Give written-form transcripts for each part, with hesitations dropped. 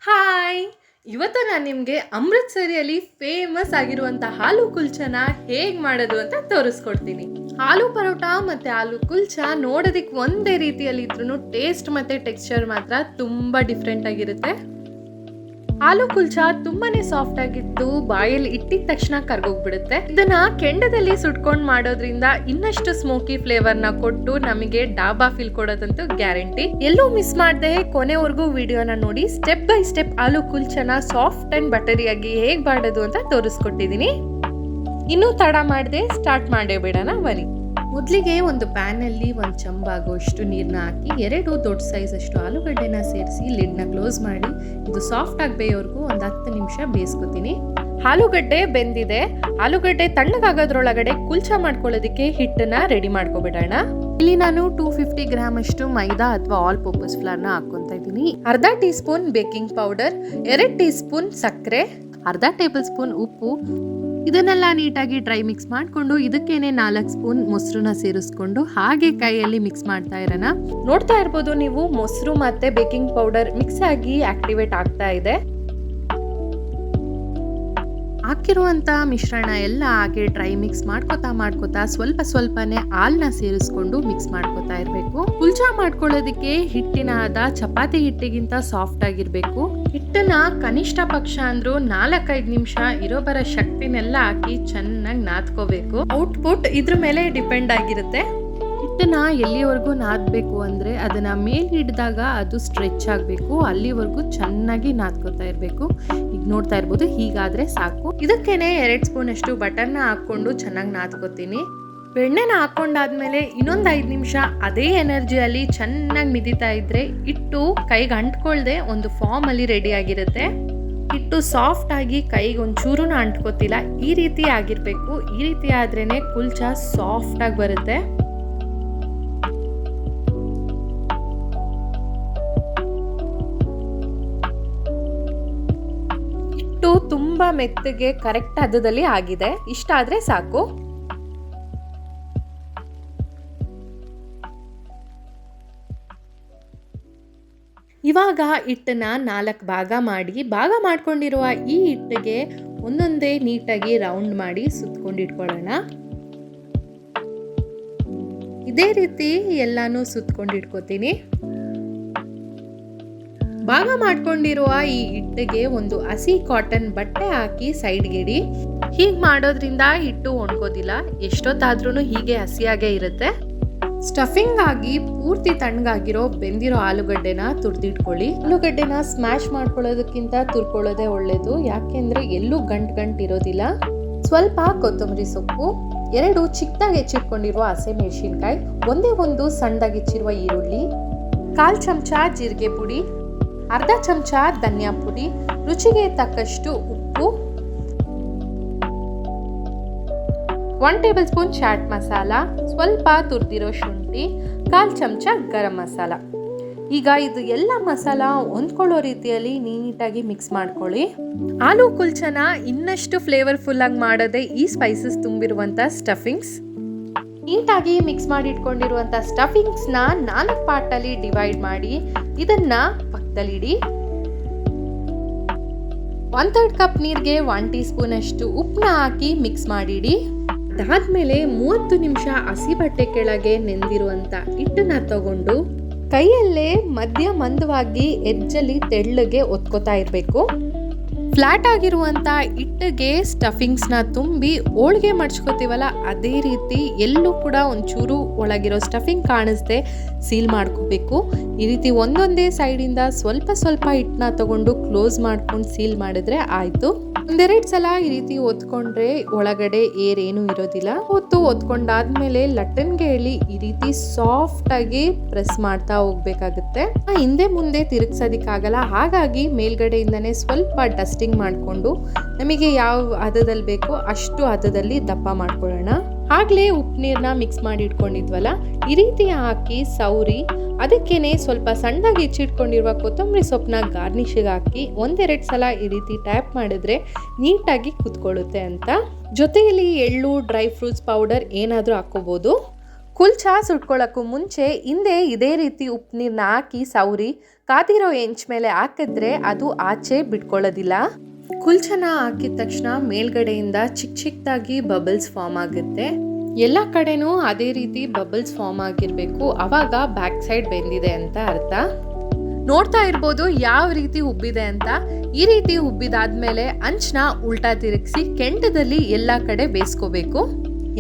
Hi! ಇವತ್ತು ನಾನು ನಿಮಗೆ ಅಮೃತ್ಸರಿಯಲ್ಲಿ ಫೇಮಸ್ ಆಗಿರುವಂಥ ಆಲೂ ಕುಲ್ಚನ ಹೇಗೆ ಮಾಡೋದು ಅಂತ ತೋರಿಸ್ಕೊಡ್ತೀನಿ. ಆಲೂ ಪರೋಟ ಮತ್ತು ಆಲೂ ಕುಲ್ಚ ನೋಡೋದಕ್ಕೆ ಒಂದೇ ರೀತಿಯಲ್ಲಿ ಇದ್ರೂ ಟೇಸ್ಟ್ ಮತ್ತು ಟೆಕ್ಸ್ಚರ್ ಮಾತ್ರ ತುಂಬ ಡಿಫ್ರೆಂಟ್ ಆಗಿರುತ್ತೆ. ಆಲೂ ಕುಲ್ಚ ತುಂಬಾನೇ ಸಾಫ್ಟ್ ಆಗಿದ್ದು ಬಾಯಲ್ಲಿ ಇಟ್ಟಿದ ತಕ್ಷಣ ಕರ್ಗೋಗ್ಬಿಡುತ್ತೆ. ಇದನ್ನ ಕೆಂಡದಲ್ಲಿ ಸುಟ್ಕೊಂಡು ಮಾಡೋದ್ರಿಂದ ಇನ್ನಷ್ಟು ಸ್ಮೋಕಿ ಫ್ಲೇವರ್ನ ಕೊಟ್ಟು ನಮಗೆ ಡಾಬಾ ಫೀಲ್ ಕೊಡೋದಂತೂ ಗ್ಯಾರಂಟಿ. ಎಲ್ಲೂ ಮಿಸ್ ಮಾಡದೆ ಕೊನೆವರೆಗೂ ವಿಡಿಯೋನ ನೋಡಿ ಸ್ಟೆಪ್ ಬೈ ಸ್ಟೆಪ್ ಆಲೂ ಕುಲ್ಚನ ಸಾಫ್ಟ್ ಅಂಡ್ ಬಟರಿಯಾಗಿ ಹೇಗೆ ಮಾಡೋದು ಅಂತ ತೋರಿಸ್ಕೊಟ್ಟಿದ್ದೀನಿ. ಇನ್ನೂ ತಡ ಮಾಡದೆ ಸ್ಟಾರ್ಟ್ ಮಾಡೇ ಬಿಡೋಣ ಬನ್ನಿ. ಮೊದಲಿಗೆ ಒಂದು ಪ್ಯಾನಲ್ಲಿ ಒಂದು ಚಂಬಾಗುವಷ್ಟು ನೀರನ್ನ ಹಾಕಿ 2 ದೊಡ್ಡ ಸೈಜ್ ಅಷ್ಟು ಆಲೂಗಡ್ಡೆನ ಸೇರಿಸಿ ಲಿಡ್ನ ಕ್ಲೋಸ್ ಮಾಡಿ ಇದು ಸಾಫ್ಟ್ ಆಗಿ ಬೇಯೋವರೆಗೂ ಒಂದು 10 ನಿಮಿಷ ಬೇಯಿಸ್ಕೊತೀನಿ. ಆಲೂಗಡ್ಡೆ ಬೆಂದಿದೆ. ಆಲೂಗಡ್ಡೆ ತಣ್ಣಗಾಗೋದ್ರೊಳಗಡೆ ಕುಲ್ಚ ಮಾಡ್ಕೊಳ್ಳೋದಕ್ಕೆ ಹಿಟ್ಟನ್ನ ರೆಡಿ ಮಾಡ್ಕೊಬಿಡೋಣ. ಇಲ್ಲಿ ನಾನು 250 ಗ್ರಾಮ್ ಅಷ್ಟು ಮೈದಾ ಅಥವಾ ಆಲ್ ಪರ್ಪಸ್ ಫ್ಲೋರ್ನ ಹಾಕೊತಾ ಇದ್ದೀನಿ. ಅರ್ಧ tea spoon baking powder, 2 tea spoon ಸಕ್ಕರೆ, ಅರ್ಧ ಟೇಬಲ್ ಸ್ಪೂನ್ ಉಪ್ಪು, ಇದನ್ನೆಲ್ಲ ನೀಟಾಗಿ ಡ್ರೈ ಮಿಕ್ಸ್ ಮಾಡಿಕೊಂಡು ಇದಕ್ಕೇನೆ 4 ಸ್ಪೂನ್ ಮೊಸರನ್ನ ಸೇರಿಸ್ಕೊಂಡು ಹಾಗೆ ಕೈಯಲ್ಲಿ ಮಿಕ್ಸ್ ಮಾಡ್ತಾ ಇರೋಣ. ನೋಡ್ತಾ ಇರ್ಬೋದು ನೀವು ಮೊಸರು ಮತ್ತೆ ಬೇಕಿಂಗ್ ಪೌಡರ್ ಮಿಕ್ಸ್ ಆಗಿ ಆಕ್ಟಿವೇಟ್ ಆಗ್ತಾ ಇದೆ. ಹಾಕಿರುವಂತ ಮಿಶ್ರಣ ಎಲ್ಲ ಹಾಗೆ ಡ್ರೈ ಮಿಕ್ಸ್ ಮಾಡ್ಕೋತಾ ಸ್ವಲ್ಪನೇ ಹಾಲನ್ನ ಸೇರಿಸ್ಕೊಂಡು ಮಿಕ್ಸ್ ಮಾಡ್ಕೋತಾ ಇರಬೇಕು. ಕುಲ್ಚಾ ಮಾಡ್ಕೊಳ್ಳೋದಕ್ಕೆ ಹಿಟ್ಟಿನ ಹದ ಚಪಾತಿ ಹಿಟ್ಟಿಗಿಂತ ಸಾಫ್ಟ್ ಆಗಿರ್ಬೇಕು. ಹಿಟ್ಟನ್ನ ಕನಿಷ್ಠ ಪಕ್ಷ ಅಂದ್ರೂ 4-5 ನಿಮಿಷ ಇರೋಬರ ಶಕ್ತಿನೆಲ್ಲ ಹಾಕಿ ಚೆನ್ನಾಗಿ ನಾದ್ಕೋಬೇಕು. ಔಟ್ಪುಟ್ ಇದ್ರ ಮೇಲೆ ಡಿಪೆಂಡ್ ಆಗಿರುತ್ತೆ. ಹಿಟ್ಟನ್ನ ಎಲ್ಲಿವರೆಗೂ ನಾದಬೇಕು ಅಂದ್ರೆ ಅದನ್ನ ಮೇಲ್ ಹಿಡಿದಾಗ ಅದು ಸ್ಟ್ರೆಚ್ ಆಗಬೇಕು, ಅಲ್ಲಿವರೆಗೂ ಚೆನ್ನಾಗಿ ನಾದ್ಕೋತಾ ಇರಬೇಕು. ಈಗ ನೋಡ್ತಾ ಇರ್ಬೋದು, ಹೀಗಾದ್ರೆ ಸಾಕು. ಇದಕ್ಕೇನೆ 2 ಸ್ಪೂನ್ ಅಷ್ಟು ಬಟರ್ನ ಹಾಕೊಂಡು ಚೆನ್ನಾಗಿ ನಾದ್ಕೋತೀನಿ. ಬೆಣ್ಣೆನ ಹಾಕೊಂಡಾದ್ಮೇಲೆ ಇನ್ನೊಂದು 5 ನಿಮಿಷ ಅದೇ ಎನರ್ಜಿಯಲ್ಲಿ ಚೆನ್ನಾಗಿ ಮಿದಿತಾ ಇದ್ರೆ ಹಿಟ್ಟು ಕೈಗೆ ಅಂಟ್ಕೊಳ್ದೆ ಒಂದು ಫಾರ್ಮ್ ಅಲ್ಲಿ ರೆಡಿ ಆಗಿರುತ್ತೆ. ಹಿಟ್ಟು ಸಾಫ್ಟ್ ಆಗಿ ಕೈಗೆ ಒಂಚೂರುನ ಅಂಟ್ಕೋತಿಲ್ಲ, ಈ ರೀತಿ ಆಗಿರ್ಬೇಕು. ಈ ರೀತಿ ಆದ್ರೇನೆ ಕುಲ್ಚಾ ಸಾಫ್ಟ್ ಆಗಿ ಬರುತ್ತೆ. ತುಂಬಾ ಮೆತ್ತಗೆ ಕರೆಕ್ಟ್ ಹದದಲ್ಲಿ ಆಗಿದೆ. ಇಷ್ಟ ಆದ್ರೆ ಸಾಕು. ಇವಾಗ ಹಿಟ್ಟನ್ನ 4 ಭಾಗ ಮಾಡ್ಕೊಂಡಿರುವ ಈ ಹಿಟ್ಟಿಗೆ ಒಂದೊಂದೇ ನೀಟಾಗಿ ರೌಂಡ್ ಮಾಡಿ ಸುತ್ಕೊಂಡಿಟ್ಕೊಳ್ಳೋಣ. ಇದೇ ರೀತಿ ಎಲ್ಲಾನು ಸುತ್ಕೊಂಡಿಟ್ಕೋತೀನಿ. ಭಾಗ ಮಾಡ್ಕೊಂಡಿರುವ ಈ ಹಿಟ್ಟಿಗೆ ಒಂದು ಹಸಿ ಕಾಟನ್ ಬಟ್ಟೆ ಹಾಕಿ ಸೈಡ್ಗೆ ಇಡಿ. ಹೀಗೆ ಮಾಡೋದ್ರಿಂದ ಹಿಟ್ಟು ಒಣಗೋದಿಲ್ಲ, ಎಷ್ಟೊತ್ತಾದ್ರೂ ಹೀಗೆ ಹಸಿಯಾಗೇ ಇರುತ್ತೆ. ಸ್ಟಫಿಂಗ್ ಆಗಿ ಪೂರ್ತಿ ತಣ್ಣಗಾಗಿರೋ ಬೆಂದಿರೋ ಆಲೂಗಡ್ಡೆನ ತುರ್ದಿಟ್ಕೊಳ್ಳಿ. ಆಲೂಗಡ್ಡೆನ ಸ್ಮ್ಯಾಶ್ ಮಾಡ್ಕೊಳ್ಳೋದಕ್ಕಿಂತ ತುರ್ಕೊಳ್ಳೋದೇ ಒಳ್ಳೇದು, ಯಾಕೆಂದ್ರೆ ಎಲ್ಲೂ ಗಂಟು ಇರೋದಿಲ್ಲ. ಸ್ವಲ್ಪ ಕೊತ್ತಂಬರಿ ಸೊಪ್ಪು, 2 ಚಿಕ್ಕದಾಗಿ ಹೆಚ್ಚಿಟ್ಕೊಂಡಿರುವ ಹಸಿಮೆಣಸಿನಕಾಯಿ, ಒಂದು ಸಣ್ಣದಾಗಿ ಹೆಚ್ಚಿರುವ ಈರುಳ್ಳಿ, 1/4 ಚಮಚ ಜೀರಿಗೆ ಪುಡಿ, ಅರ್ಧ ಚಮಚ ಧನಿಯಾ ಪುಡಿ, ರುಚಿಗೆ ತಕ್ಕಷ್ಟು ಉಪ್ಪು, 1 ಟೇಬಲ್ ಸ್ಪೂನ್ ಚಾಟ್ ಮಸಾಲ, ಸ್ವಲ್ಪ ತುರಿದಿರೋ ಶುಂಠಿ, 1/4 ಚಮಚ ಗರಂ ಮಸಾಲ. ಈಗ ಇದು ಎಲ್ಲ ಮಸಾಲ ಹೊಂದ್ಕೊಳ್ಳೋ ರೀತಿಯಲ್ಲಿ ನೀಟಾಗಿ ಮಿಕ್ಸ್ ಮಾಡ್ಕೊಳ್ಳಿ. ಆಲೂ ಕುಲ್ಚನ ಇನ್ನಷ್ಟು ಫ್ಲೇವರ್ಫುಲ್ ಆಗಿ ಮಾಡೋದೇ ಈ ಸ್ಪೈಸಸ್ ತುಂಬಿರುವಂಥ ಸ್ಟಫಿಂಗ್ಸ್. ನೀಟಾಗಿ ಮಿಕ್ಸ್ ಮಾಡಿ ಇಟ್ಕೊಂಡಿರುವಂಥ ಸ್ಟಫಿಂಗ್ಸ್ನ 4 ಪಾರ್ಟಲ್ಲಿ ಡಿವೈಡ್ ಮಾಡಿ ಇದನ್ನ ಪಕ್ಕದಲ್ಲಿಡಿ. 1/3 ಕಪ್ ನೀರಿಗೆ 1 ಟೀ ಸ್ಪೂನ್ ಅಷ್ಟು ಉಪ್ಪನ್ನ ಹಾಕಿ ಮಿಕ್ಸ್ ಮಾಡಿಡಿ. ಅದಾದ್ಮೇಲೆ 30 ನಿಮಿಷ ಹಸಿ ಬಟ್ಟೆ ಕೆಳಗೆ ನೆಂದಿರುವಂಥ ಹಿಟ್ಟನ್ನ ತಗೊಂಡು ಕೈಯಲ್ಲೇ ಮಧ್ಯ ಮಂದವಾಗಿ ಎಜ್ಜಲ್ಲಿ ತೆಳ್ಳಗೆ ಒತ್ಕೋತಾ ಇರಬೇಕು. ಫ್ಲಾಟ್ ಆಗಿರುವಂಥ ಹಿಟ್ಟಿಗೆ ಸ್ಟಫಿಂಗ್ಸ್ನ ತುಂಬಿ ಹೋಳಿಗೆ ಮಡ್ಚ್ಕೋತೀವಲ್ಲ ಅದೇ ರೀತಿ ಎಲ್ಲೂ ಕೂಡ ಒಂಚೂರು ಒಳಗಿರೋ ಸ್ಟಫಿಂಗ್ ಕಾಣಿಸ್ದೆ ಸೀಲ್ ಮಾಡ್ಕೋಬೇಕು. ಈ ರೀತಿ ಒಂದೊಂದೇ ಸೈಡಿಂದ ಸ್ವಲ್ಪ ಹಿಟ್ಟನ್ನ ತಗೊಂಡು ಕ್ಲೋಸ್ ಮಾಡ್ಕೊಂಡು ಸೀಲ್ ಮಾಡಿದ್ರೆ ಆಯಿತು. 1-2 ಸಲ ಈ ರೀತಿ ಒತ್ಕೊಂಡ್ರೆ ಒಳಗಡೆ ಏರೇನು ಇರೋದಿಲ್ಲ. ಒತ್ಕೊಂಡಾದ್ಮೇಲೆ ಲಟ್ಟನ್ಗೆ ಹೇಳಿ ಈ ರೀತಿ ಸಾಫ್ಟ್ ಆಗಿ ಪ್ರೆಸ್ ಮಾಡ್ತಾ ಹೋಗ್ಬೇಕಾಗುತ್ತೆ. ಹಿಂದೆ ಮುಂದೆ ತಿರುಗ್ಸೋದಿಕ್ಕಾಗಲ್ಲ, ಹಾಗಾಗಿ ಮೇಲ್ಗಡೆಯಿಂದನೇ ಸ್ವಲ್ಪ ಡಸ್ಟಿಂಗ್ ಮಾಡಿಕೊಂಡು ನಮಗೆ ಯಾವ ಹದದಲ್ಲಿ ಬೇಕೋ ಅಷ್ಟು ಹದದಲ್ಲಿ ದಪ್ಪ ಮಾಡ್ಕೊಳ್ಳೋಣ. ಆಗಲೇ ಉಪ್ಪು ನೀರನ್ನ ಮಿಕ್ಸ್ ಮಾಡಿ ಇಟ್ಕೊಂಡಿದ್ವಲ್ಲ ಈ ರೀತಿ ಹಾಕಿ ಸೌರಿ ಅದಕ್ಕೇನೆ ಸ್ವಲ್ಪ ಸಣ್ಣದಾಗಿ ಹೆಚ್ಚಿಟ್ಕೊಂಡಿರುವ ಕೊತ್ತಂಬರಿ ಸೊಪ್ಪನ್ನ ಗಾರ್ನಿಷಿಗೆ ಹಾಕಿ 1-2 ಸಲ ಈ ರೀತಿ ಟ್ಯಾಪ್ ಮಾಡಿದ್ರೆ ನೀಟಾಗಿ ಕುತ್ಕೊಳ್ಳುತ್ತೆ ಅಂತ. ಜೊತೆಯಲ್ಲಿ ಎಳ್ಳು, ಡ್ರೈ ಫ್ರೂಟ್ಸ್ ಪೌಡರ್ ಏನಾದರೂ ಹಾಕೋಬೋದು. ಕುಲ್ಚಾ ಸುಟ್ಕೊಳ್ಳೋಕ್ಕೂ ಮುಂಚೆ ಹಿಂದೆ ಇದೇ ರೀತಿ ಉಪ್ಪು ನೀರನ್ನ ಹಾಕಿ ಸೌರಿ ಕಾದಿರೋ ಹೆಂಚ್ ಮೇಲೆ ಹಾಕಿದ್ರೆ ಅದು ಆಚೆ ಬಿಟ್ಕೊಳ್ಳೋದಿಲ್ಲ. ಕುಲ್ಚನ ಹಾಕಿದ ತಕ್ಷಣ ಮೇಲ್ಗಡೆಯಿಂದ ಚಿಕ್ಕದಾಗಿ ಬಬಲ್ಸ್ ಫಾರ್ಮ್ ಆಗುತ್ತೆ. ಎಲ್ಲ ಕಡೆನೂ ಅದೇ ರೀತಿ ಬಬಲ್ಸ್ ಫಾರ್ಮ್ ಆಗಿರಬೇಕು, ಅವಾಗ ಬ್ಯಾಕ್ ಸೈಡ್ ಬೆಂದಿದೆ ಅಂತ ಅರ್ಥ. ನೋಡ್ತಾ ಇರ್ಬೋದು ಯಾವ ರೀತಿ ಉಬ್ಬಿದೆ ಅಂತ. ಈ ರೀತಿ ಉಬ್ಬಿದಾದ್ಮೇಲೆ ಅಂಚನ್ನ ಉಲ್ಟಾ ತಿರುಗಿಸಿ ಕೆಂಡದಲ್ಲಿ ಎಲ್ಲ ಕಡೆ ಬೇಯಿಸ್ಕೋಬೇಕು.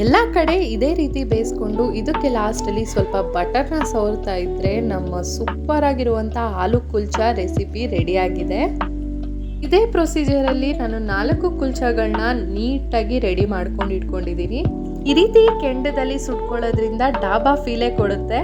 ಎಲ್ಲ ಕಡೆ ಇದೇ ರೀತಿ ಬೇಯಿಸ್ಕೊಂಡು ಇದಕ್ಕೆ ಲಾಸ್ಟಲ್ಲಿ ಸ್ವಲ್ಪ ಬಟರ್ನ ಸವರ್ತಾ ಇದ್ರೆ ನಮ್ಮ ಸೂಪರ್ ಆಗಿರುವಂಥ ಆಲೂ ಕುಲ್ಚಾ ರೆಸಿಪಿ ರೆಡಿಯಾಗಿದೆ. ಇದೇ ಪ್ರೊಸೀಜರಲ್ಲಿ ನಾನು 4 ಕುಲ್ಚಾಗಳನ್ನ ನೀಟಾಗಿ ರೆಡಿ ಮಾಡ್ಕೊಂಡು ಇಟ್ಕೊಂಡಿದ್ದೀನಿ. ಈ ರೀತಿ ಕೆಂಡದಲ್ಲಿ ಸುಟ್ಕೊಳ್ಳೋದ್ರಿಂದ ಡಾಬಾ ಫೀಲೇ ಕೊಡುತ್ತೆ.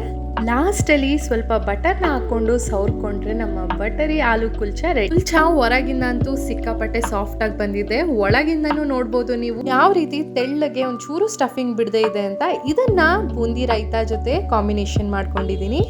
ಲಾಸ್ಟಲ್ಲಿ ಸ್ವಲ್ಪ ಬಟರ್ನ ಹಾಕ್ಕೊಂಡು ಸವರ್ಕೊಂಡ್ರೆ ನಮ್ಮ ಬಟರಿ ಆಲೂ ಕುಲ್ಚಾ ರೆಡಿ. ಕುಲ್ಚಾ ಹೊರಗಿಂದ ಅಂತೂ ಸಿಕ್ಕಾಪಟ್ಟೆ ಸಾಫ್ಟ್ ಆಗಿ ಬಂದಿದೆ, ಒಳಗಿಂದನೂ ನೋಡ್ಬೋದು ನೀವು ಯಾವ ರೀತಿ ತೆಳ್ಳಗೆ ಒಂಚೂರು ಸ್ಟಫಿಂಗ್ ಬಿಡದೆ ಇದೆ ಅಂತ. ಇದನ್ನ ಬೂಂದಿ ರೈತಾ ಜೊತೆ ಕಾಂಬಿನೇಷನ್ ಮಾಡ್ಕೊಂಡಿದ್ದೀನಿ.